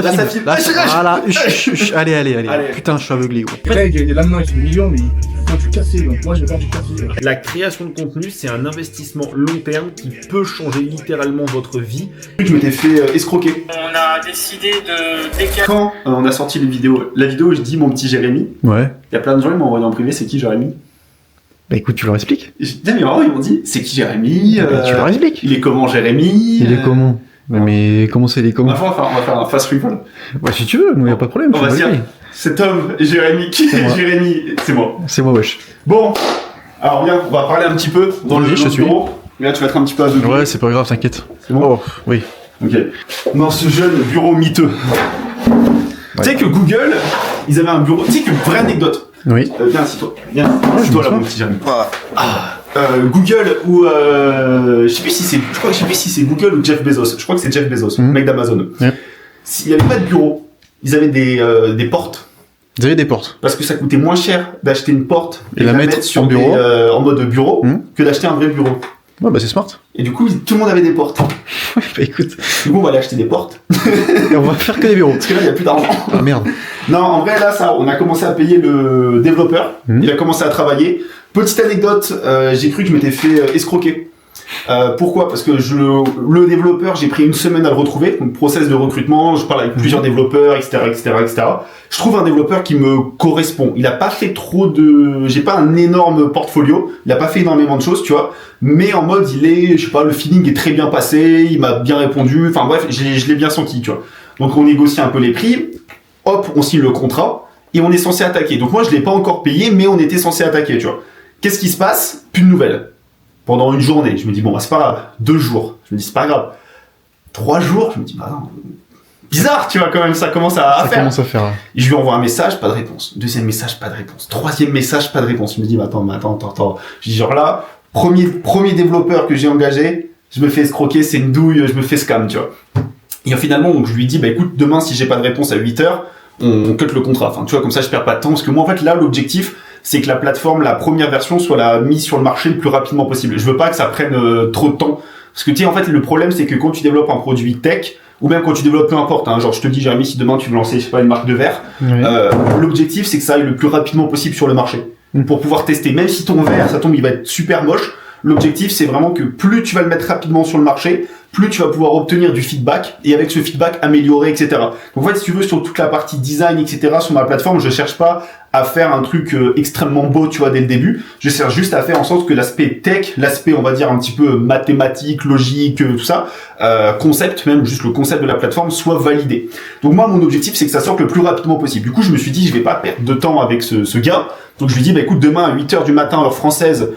Là, ça filme. Là, voilà. Allez. Putain, je suis aveuglé, gros. Greg, il est là maintenant, il fait des millions, mais il faut du casser, donc moi je vais faire du casser. La création de contenu, c'est un investissement long terme qui peut changer littéralement votre vie. Je m'étais fait escroquer. On a décidé de décaler. Quand on a sorti la vidéo où je dis mon petit Jérémy, Ouais. il y a plein de gens qui m'ont envoyé en privé, c'est qui Jérémy? Bah écoute, tu leur expliques. Et je dis, mais vraiment, ils m'ont dit, c'est qui Jérémy? Bah, tu leur expliques. Il est comment Jérémy? Il est comment? Mais comment c'est, il est comment? On va faire un fast reveal. Bah si tu veux, nous y a pas de problème. On tu va peux dire, y aller. cet homme, Jérémy, qui C'est est moi. Jérémy? C'est moi. C'est moi, wesh. Bon, alors bien, on va parler un petit peu dans Vas-y, le je te suis. bureau. Mais là, tu vas être un petit peu aveuglé. Ouais, c'est pas grave, t'inquiète. C'est bon? Oh, oui. Ok. Dans ce jeune bureau miteux. Tu sais que Google, ils avaient un bureau. Tu sais que vraie anecdote. Oui. Viens, assis-toi. Viens, assis-toi là, mon petit Jérémy. Google ou je sais plus si c'est Google ou Jeff Bezos. Je crois que c'est Jeff Bezos, mec d'Amazon. Yep. S'il n'y avait pas de bureau, ils avaient des portes. Vous avez des portes. Parce que ça coûtait moins cher d'acheter une porte Et la mettre sur en bureau. en mode bureau que d'acheter un vrai bureau. Ouais, bah c'est smart. Et du coup, tout le monde avait des portes. Bah écoute, Du coup, on va aller acheter des portes. et on va faire que des bureaux. Parce que là, il n'y a plus d'argent. Ah merde. Non, en vrai, là, ça, on a commencé à payer le développeur. Il a commencé à travailler. Petite anecdote, j'ai cru que je m'étais fait escroquer. Pourquoi? Parce que le développeur, j'ai pris une semaine à le retrouver. Donc, process de recrutement, je parle avec plusieurs développeurs, etc. Je trouve un développeur qui me correspond. Il a pas fait j'ai pas un énorme portfolio. Il a pas fait énormément de choses, tu vois. Mais en mode, je sais pas, le feeling est très bien passé. Il m'a bien répondu. Enfin bref, je l'ai bien senti, tu vois. Donc, on négocie un peu les prix. Hop, on signe le contrat. Et on est censé attaquer. Donc, moi, je l'ai pas encore payé, mais on était censé attaquer, tu vois. Qu'est-ce qui se passe? Plus de nouvelles. Pendant une journée, je me dis, bon, bah, c'est pas grave. 2 jours, je me dis, c'est pas grave. 3 jours, je me dis, bah non. Bizarre, tu vois, quand même, ça commence à Ça faire. commence à faire. Je lui envoie un message, pas de réponse. Deuxième message, pas de réponse. Troisième message, pas de réponse. Je me dis, bah, attends. Je dis, genre là, premier développeur que j'ai engagé, je me fais escroquer, c'est une douille, je me fais scam, tu vois. Et finalement, donc, je lui dis, bah, écoute, demain, si j'ai pas de réponse à 8h, on cut le contrat. Enfin, tu vois, comme ça, je perds pas de temps. Parce que moi, en fait, là, l'objectif, c'est que la plateforme, la première version, soit la mise sur le marché le plus rapidement possible. Je veux pas que ça prenne trop de temps. Parce que tu sais, en fait, le problème, c'est que quand tu développes un produit tech, ou même quand tu développes peu importe, hein, genre je te dis, Jérémy, si demain tu veux lancer, je sais pas, une marque de verre, l'objectif, c'est que ça aille le plus rapidement possible sur le marché. Pour pouvoir tester. Même si ton verre, ça tombe, il va être super moche, l'objectif, c'est vraiment que plus tu vas le mettre rapidement sur le marché, plus tu vas pouvoir obtenir du feedback, et avec ce feedback, améliorer, etc. Donc en fait, si tu veux, sur toute la partie design, etc., sur ma plateforme, je cherche pas à faire un truc extrêmement beau, tu vois, dès le début. Je cherche juste à faire en sorte que l'aspect tech, l'aspect, on va dire, un petit peu mathématique, logique, tout ça, concept, même juste le concept de la plateforme, soit validé. Donc moi, mon objectif, c'est que ça sorte le plus rapidement possible. Du coup, je me suis dit, je vais pas perdre de temps avec ce gars. Donc je lui dis, bah écoute, demain à 8h du matin, heure française,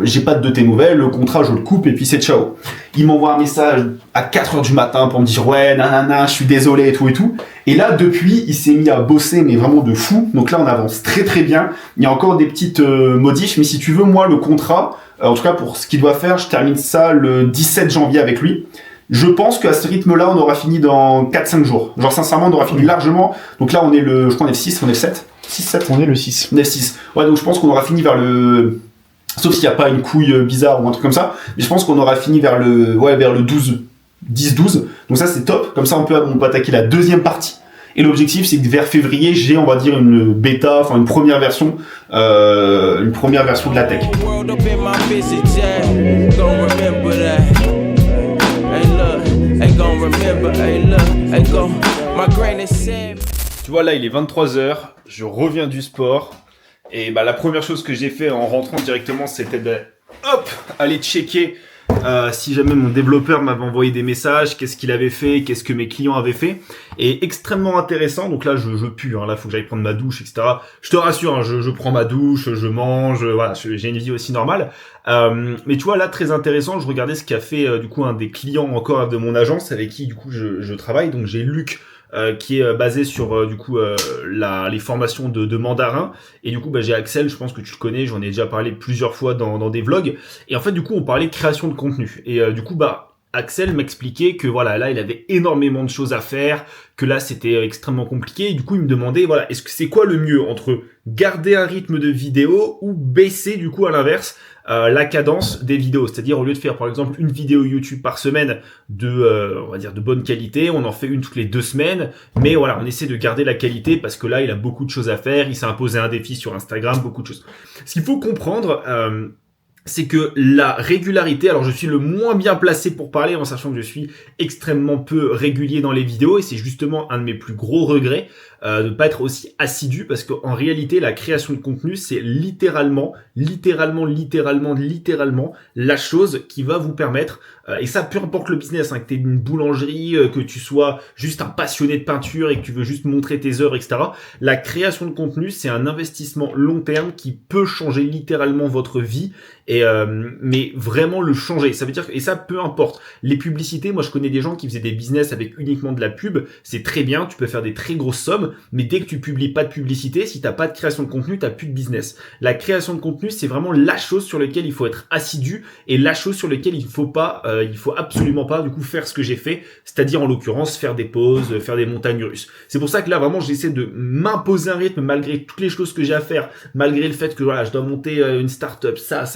j'ai pas de tes nouvelles, le contrat, je le coupe, et puis c'est ciao. Il m'envoie un message à 4h du matin pour me dire, ouais, nanana, je suis désolé, et tout. Et là, depuis, il s'est mis à bosser, mais vraiment de fou. Donc là, on avance très très bien. Il y a encore des petites modifs, mais si tu veux, moi, le contrat, en tout cas pour ce qu'il doit faire, je termine ça le 17 janvier avec lui. Je pense qu'à ce rythme-là, on aura fini dans 4-5 jours. Genre, sincèrement, on aura fini largement. Donc là, je crois qu'on est le 6, on est le 7. 6-7. On est le 6. On est le 6. Ouais, donc je pense qu'on aura fini vers le... Sauf s'il n'y a pas une couille bizarre ou un truc comme ça. Mais je pense qu'on aura fini vers le 12. 10-12. Donc ça, c'est top. Comme ça, on peut attaquer la deuxième partie. Et l'objectif, c'est que vers février, j'ai, on va dire, une bêta, enfin une première version de la tech. Tu vois, là, il est 23h, je reviens du sport, et bah, la première chose que j'ai fait en rentrant directement, c'était aller checker si jamais mon développeur m'avait envoyé des messages, qu'est-ce qu'il avait fait, qu'est-ce que mes clients avaient fait, et extrêmement intéressant. Donc là, je pue, hein, là, faut que j'aille prendre ma douche, etc. Je te rassure, hein, je prends ma douche, je mange, voilà, j'ai une vie aussi normale. Mais tu vois, là, très intéressant, je regardais ce qu'a fait du coup un des clients encore de mon agence avec qui du coup je travaille. Donc j'ai Luc, qui est basé sur du coup les formations de mandarin, et du coup j'ai Axel, je pense que tu le connais, j'en ai déjà parlé plusieurs fois dans des vlogs, et en fait du coup on parlait de création de contenu, et du coup Axel m'expliquait que voilà, là il avait énormément de choses à faire, que là c'était extrêmement compliqué et du coup il me demandait voilà, est-ce que c'est quoi le mieux entre garder un rythme de vidéo ou baisser du coup à l'inverse la cadence des vidéos, c'est-à-dire au lieu de faire par exemple une vidéo YouTube par semaine de on va dire de bonne qualité, on en fait une toutes les 2 semaines, mais voilà, on essaie de garder la qualité parce que là il a beaucoup de choses à faire, il s'est imposé un défi sur Instagram, beaucoup de choses. Ce qu'il faut comprendre c'est que la régularité, alors je suis le moins bien placé pour parler en sachant que je suis extrêmement peu régulier dans les vidéos et c'est justement un de mes plus gros regrets de ne pas être aussi assidu parce qu'en réalité la création de contenu c'est littéralement la chose qui va vous permettre et ça peu importe le business, hein, que tu aies une boulangerie, que tu sois juste un passionné de peinture et que tu veux juste montrer tes œuvres, etc. La création de contenu c'est un investissement long terme qui peut changer littéralement votre vie et mais vraiment le changer. Ça veut dire que, et ça peu importe. Les publicités, moi je connais des gens qui faisaient des business avec uniquement de la pub, c'est très bien, tu peux faire des très grosses sommes, mais dès que tu publies pas de publicité, si t'as pas de création de contenu, t'as plus de business. La création de contenu, c'est vraiment la chose sur laquelle il faut être assidu et la chose sur laquelle il faut absolument pas du coup faire ce que j'ai fait, c'est-à-dire en l'occurrence faire des pauses, faire des montagnes russes. C'est pour ça que là vraiment j'essaie de m'imposer un rythme malgré toutes les choses que j'ai à faire, malgré le fait que voilà, je dois monter une start-up, ça.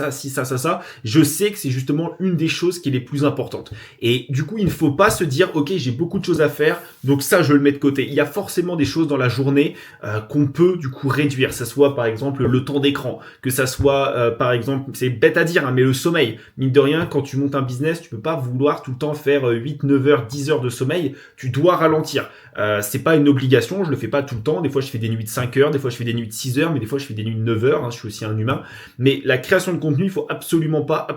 Je sais que c'est justement une des choses qui est les plus importantes. Et du coup, il ne faut pas se dire ok, j'ai beaucoup de choses à faire, donc ça je le mets de côté. Il y a forcément des choses dans la journée qu'on peut du coup réduire, ça soit par exemple le temps d'écran, que ça soit par exemple, c'est bête à dire hein, mais le sommeil, mine de rien quand tu montes un business tu peux pas vouloir tout le temps faire 8, 9 heures, 10 heures de sommeil, tu dois ralentir, c'est pas une obligation, je le fais pas tout le temps, des fois je fais des nuits de 5 heures, des fois je fais des nuits de 6 heures, mais des fois je fais des nuits de 9 heures, hein, je suis aussi un humain, mais la création de contenu il faut absolument pas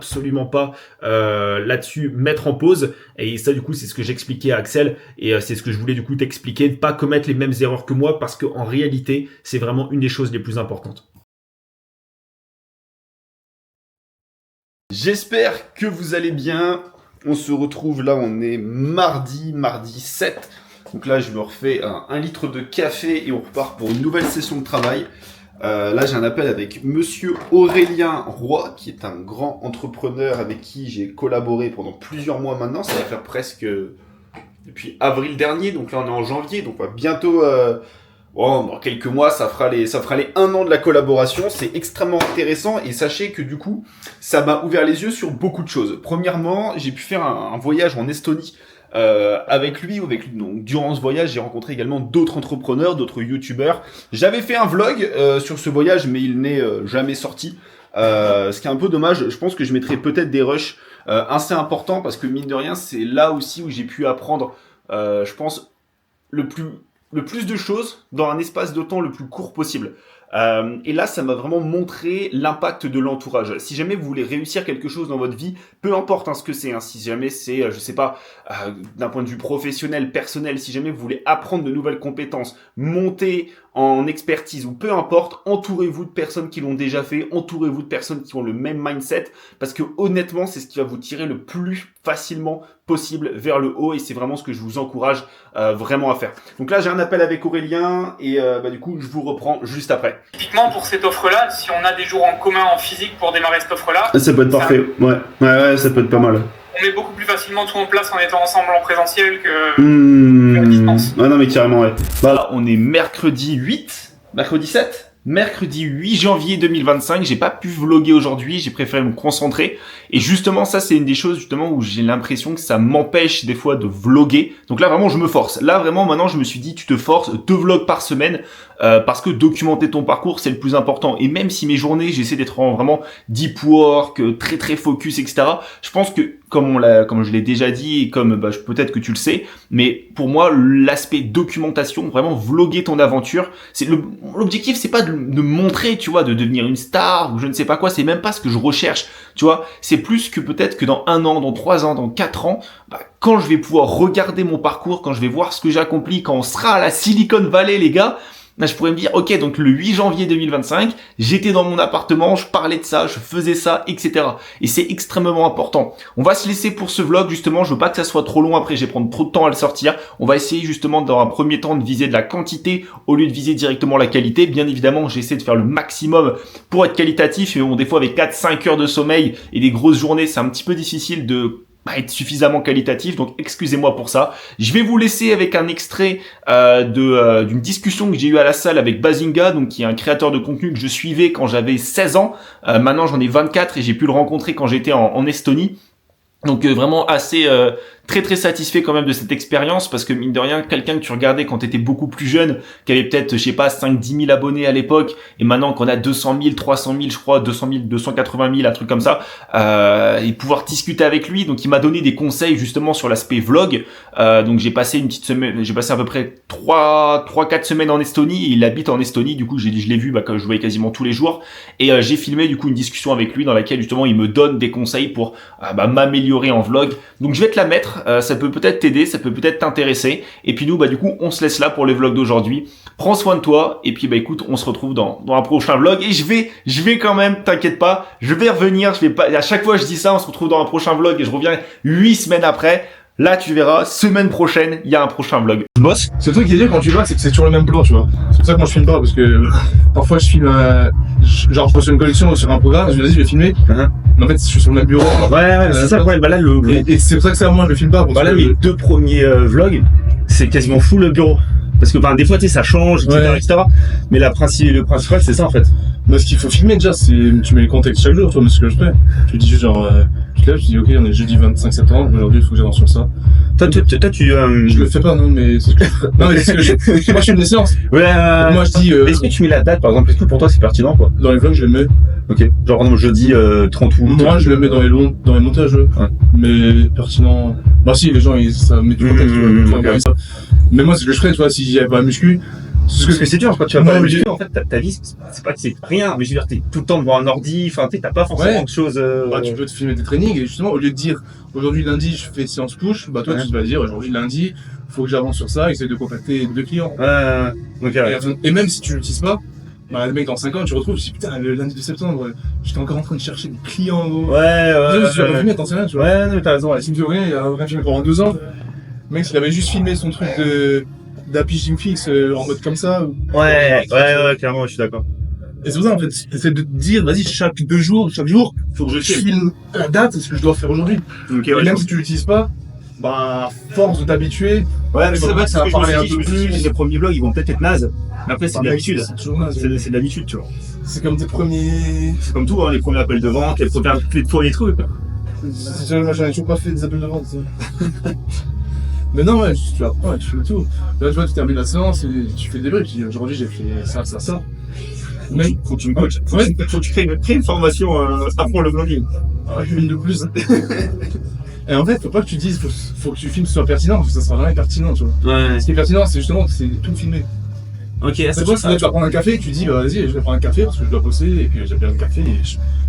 là-dessus mettre en pause et ça du coup c'est ce que j'expliquais à Axel et c'est ce que je voulais du coup t'expliquer, de pas commettre les mêmes erreurs que moi parce qu'en réalité c'est vraiment une des choses les plus importantes. J'espère que vous allez bien. On se retrouve là, on est mardi 7. Donc là, je me refais un litre de café et on repart pour une nouvelle session de travail. Là, j'ai un appel avec Monsieur Aurélien Roy, qui est un grand entrepreneur avec qui j'ai collaboré pendant plusieurs mois maintenant. Ça va faire presque depuis avril dernier. Donc là, on est en janvier. Donc on va bientôt... dans quelques mois, ça fera les 1 an de la collaboration. C'est extrêmement intéressant et sachez que du coup, ça m'a ouvert les yeux sur beaucoup de choses. Premièrement, j'ai pu faire un voyage en Estonie avec lui. Donc, durant ce voyage, j'ai rencontré également d'autres entrepreneurs, d'autres youtubeurs. J'avais fait un vlog sur ce voyage, mais il n'est jamais sorti. Ce qui est un peu dommage. Je pense que je mettrai peut-être des rushs assez importants parce que mine de rien, c'est là aussi où j'ai pu apprendre, je pense, le plus de choses dans un espace de temps le plus court possible. Et là, ça m'a vraiment montré l'impact de l'entourage. Si jamais vous voulez réussir quelque chose dans votre vie, peu importe ce que c'est, hein, si jamais c'est, je sais pas, d'un point de vue professionnel, personnel, si jamais vous voulez apprendre de nouvelles compétences, monter en expertise ou peu importe, entourez-vous de personnes qui l'ont déjà fait, entourez-vous de personnes qui ont le même mindset parce que honnêtement, c'est ce qui va vous tirer le plus facilement possible vers le haut et c'est vraiment ce que je vous encourage vraiment à faire. Donc là, j'ai un appel avec Aurélien et du coup, je vous reprends juste après. Typiquement, pour cette offre-là, si on a des jours en commun en physique pour démarrer cette offre-là... Ça peut être parfait, ouais, ça peut être pas mal. On met beaucoup plus facilement tout en place en étant ensemble en présentiel que à distance. Ah non, mais carrément, ouais. Bah, on est mercredi 7 Mercredi 8 janvier 2025, j'ai pas pu vlogger aujourd'hui, j'ai préféré me concentrer. Et justement, ça c'est une des choses justement où j'ai l'impression que ça m'empêche des fois de vlogger. Donc là vraiment je me force. Là vraiment maintenant je me suis dit tu te forces, 2 vlogs par semaine parce que documenter ton parcours c'est le plus important. Et même si mes journées j'essaie d'être en vraiment deep work, très très focus, etc. Je pense que comme je l'ai déjà dit et comme peut-être que tu le sais, mais pour moi l'aspect documentation, vraiment vlogger ton aventure, c'est l'objectif, c'est pas de montrer, tu vois, de devenir une star ou je ne sais pas quoi, c'est même pas ce que je recherche, tu vois, c'est plus que peut-être que dans 1 an, dans 3 ans, dans 4 ans, quand je vais pouvoir regarder mon parcours, quand je vais voir ce que j'ai accompli, quand on sera à la Silicon Valley les gars, là, je pourrais me dire, ok, donc le 8 janvier 2025, j'étais dans mon appartement, je parlais de ça, je faisais ça, etc. Et c'est extrêmement important. On va se laisser pour ce vlog, justement, je veux pas que ça soit trop long après, je vais prendre trop de temps à le sortir. On va essayer justement dans un premier temps de viser de la quantité au lieu de viser directement la qualité. Bien évidemment, j'essaie de faire le maximum pour être qualitatif. Et bon, des fois, avec 4-5 heures de sommeil et des grosses journées, c'est un petit peu difficile de être suffisamment qualitatif, donc excusez-moi pour ça. Je vais vous laisser avec un extrait d'une discussion que j'ai eue à la salle avec Bazinga, donc qui est un créateur de contenu que je suivais quand j'avais 16 ans. Maintenant j'en ai 24 et j'ai pu le rencontrer quand j'étais en Estonie. Donc vraiment assez très satisfait quand même de cette expérience, parce que mine de rien, quelqu'un que tu regardais quand t'étais beaucoup plus jeune, qui avait peut-être, je sais pas, 5-10 000 abonnés à l'époque, et maintenant qu'on a 200 000, 300 000, je crois, 200 000, 280 000, un truc comme ça, et pouvoir discuter avec lui. Donc il m'a donné des conseils justement sur l'aspect vlog. Donc j'ai passé une petite semaine, j'ai passé à peu près 3-4 semaines en Estonie, et il habite en Estonie. Du coup je l'ai vu, quand je voyais quasiment tous les jours, et j'ai filmé du coup une discussion avec lui dans laquelle justement il me donne des conseils pour m'améliorer en vlog. Donc je vais te la mettre. Ça peut peut-être t'aider, ça peut peut-être t'intéresser. Et puis nous, du coup, on se laisse là pour les vlogs d'aujourd'hui. Prends soin de toi. Et puis, écoute, on se retrouve dans un prochain vlog. Et je vais quand même, t'inquiète pas, je vais revenir. Je vais pas, à chaque fois, je dis ça, on se retrouve dans un prochain vlog et je reviens 8 semaines après. Là, tu verras, semaine prochaine, il y a un prochain vlog. Boss. C'est le truc qui est dur quand tu vois, c'est que c'est toujours le même plan, tu vois. C'est pour ça que moi je filme pas, parce que parfois je filme, genre je pose une collection sur un programme, je me dis je vais filmer. Mais en fait, je suis sur le même bureau. Ouais, c'est ça le problème. Là, et c'est pour ça que ça, moi je le filme pas. Là, les 2 premiers vlogs, c'est quasiment full le bureau. Parce que des fois, tu sais, ça change, etc. Mais le principal, c'est ça en fait. Mais ce qu'il faut filmer déjà, c'est tu mets le contexte chaque jour, toi, mais ce que je fais. Tu dis juste genre, je te lève, je dis ok, on est jeudi 25 septembre, aujourd'hui il faut que j'avance sur ça. Toi, tu Je le fais pas, non, mais c'est ce que je fais. Non, mais c'est ce que je fais. Moi, je filme des séances. Ouais, moi, je dis. Est-ce que tu mets la date, par exemple? Est-ce que pour toi, c'est pertinent, quoi? Dans les vlogs, je le mets. Ok. Genre, par exemple, jeudi 30 août. Moi, je le mets dans les montages. Ouais. Mais pertinent. Bah, si, les gens, ça met du contexte, tu vois. Mais moi, c'est ce que je ferais, tu vois, si j'y avais pas un muscu. Parce que c'est dur, quand tu vas pas muscu, en fait, ta vie, c'est pas que c'est rien, mais je veux dire, t'es tout le temps devant un ordi, enfin, t'as pas forcément quelque chose. Bah, tu peux te filmer des trainings, et justement, au lieu de dire, aujourd'hui lundi, je fais séance push, bah, toi, tu vas dire, aujourd'hui lundi, faut que j'avance sur ça, essayer de contacter 2 clients. Et même si tu l'utilises pas, bah, le mec, dans 5 ans, tu retrouves, tu dis, putain, le lundi de septembre, j'étais encore en train de chercher des clients, gros. Tu vas revenir, t'en sais rien, tu vois. Ouais, non, t'as raison, ouais. Si tu me dis rien, il a rien filmé pendant 2 ans. Le mec, s'il avait juste filmé son truc d'affiching fixe en mode comme ça. Ouais, clairement, je suis d'accord. Et c'est pour ça, en fait, t'essaies de te dire, vas-y, chaque jour, faut que je filme la date, c'est ce que je dois faire aujourd'hui. Okay, et même si tu l'utilises pas, bah, force de t'habituer. Ouais, mais c'est vrai que ça va parler un peu plus. Les premiers vlogs, ils vont peut-être être nazes. Mais après, c'est de l'habitude. C'est toujours naze. C'est de l'habitude, tu vois. C'est comme tes premiers. C'est comme tout, hein, les premiers appels de vente, les premiers trucs. J'en ai toujours pas fait des appels de vente, ça. Mais non, ouais, tu apprends, tu fais tout. Là, tu vois, tu termines la séance et tu fais des briques. Tu dis, aujourd'hui, j'ai fait ça. Mais faut que tu me coaches. Faut que tu crées une formation pour le vlogging. Une de plus. Et en fait, faut pas que tu dises, faut que tu filmes ce soit pertinent, parce que ça sera jamais pertinent, tu vois. Ouais. Ce qui est pertinent, c'est justement que c'est tout filmé. Ok, c'est quoi, tu vas prendre un café, tu dis, bah vas-y, je vais prendre un café parce que je dois bosser, et puis j'ai bien le café, et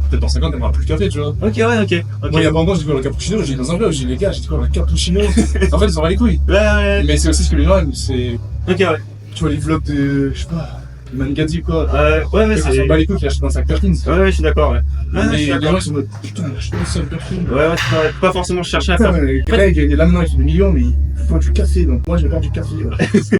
peut-être dans 5 ans, t'aimeras plus le café, tu vois. Ok. Moi, il y a pas longtemps, j'ai dit, le cappuccino, j'ai dit dans un vlog, j'ai dit, les gars, j'ai dit quoi, le cappuccino. En fait, ils s'en va les couilles. Ouais. Mais c'est aussi ce que les gens aiment, c'est. Ok, ouais. Tu vois, les vlogs de, je sais pas, Mangadi, quoi. Ouais, mais c'est. Ils s'en bat les couilles, qui achètent un sac Perkins. Ouais, je suis d'accord, ouais. Mais les gens, ils sont en mode, putain, il a acheté un sac Perkins. Ouais, tu peux pas forcément chercher à faire. Greg, là maintenant, il fait des millions, mais il faut du café, donc moi, je vais faire du café.